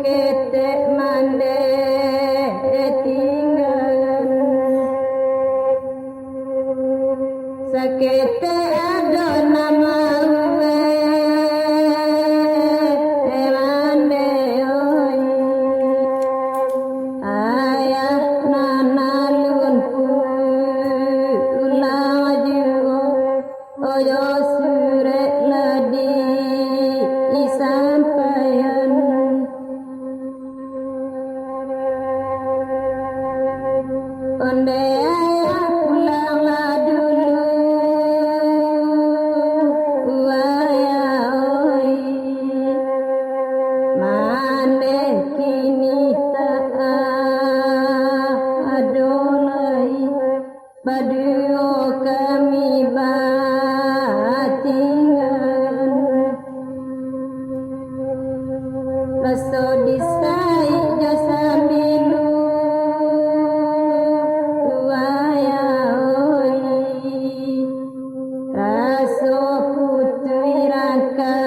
sakete mande tinggalan sakete ado nama uwe mande oi ayah nanalun ulaju oyo sure ladi isampayan onde ayah pulang dulu ayah oi mande kini tak adolai baduo kami batingan raso disai jasa bilu ayah oi raso putri raka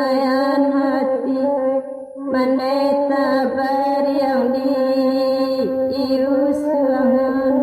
ayan hati mandeta bariang di iusangan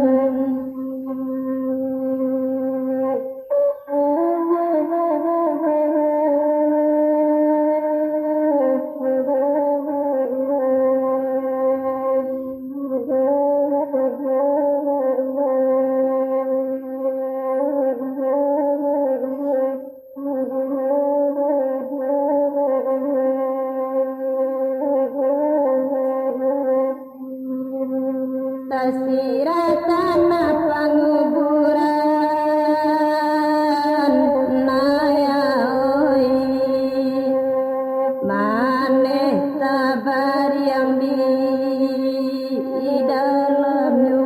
tasira tanah panguburan naya oi maneh tabar yang di dalamnya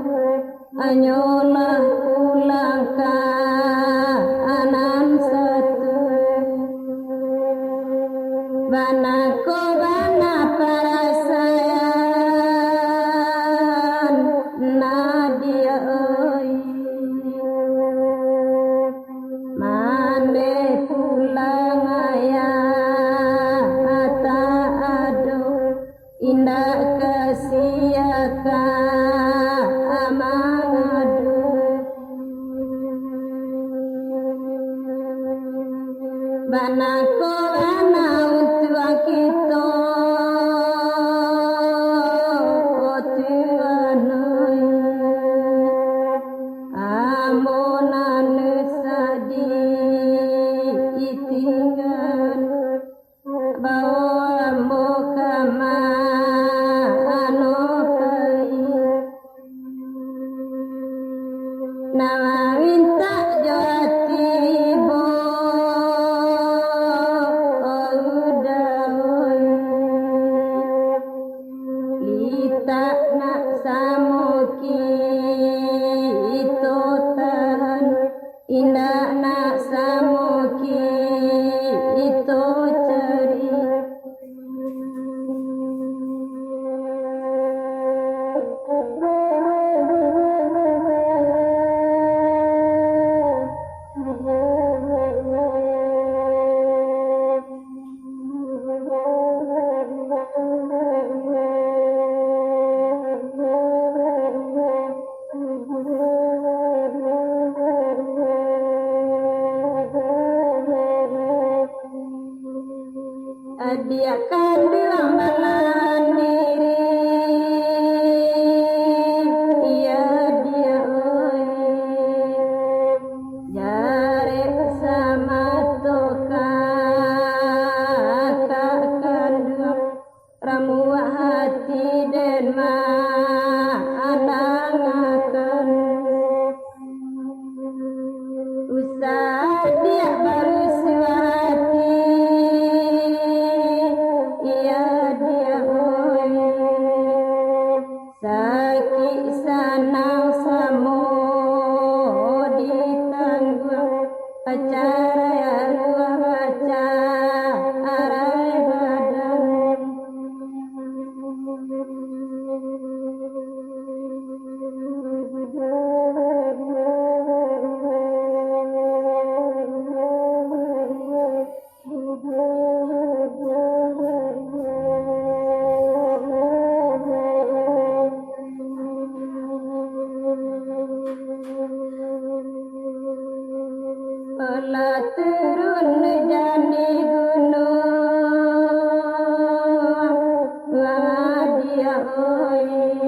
hanyalah pulang ke anan satu bana ko bana perasaan nadia oi mande pulang ayah ata ado indah kasiaka amangadu bana ko bana untuk kita Tuhan amonan sadi tinggal bawa mokama anopai nama minta jati bo udahoi lita nak samoki itu tahan indah nak samoki itu cari dia kandung malan diri iya dia oi jare sama toka kandung ramu hati dan anangakan usah dia baru suati iya dia oi sakit sanang samo ditanggung acara yang acara badan oi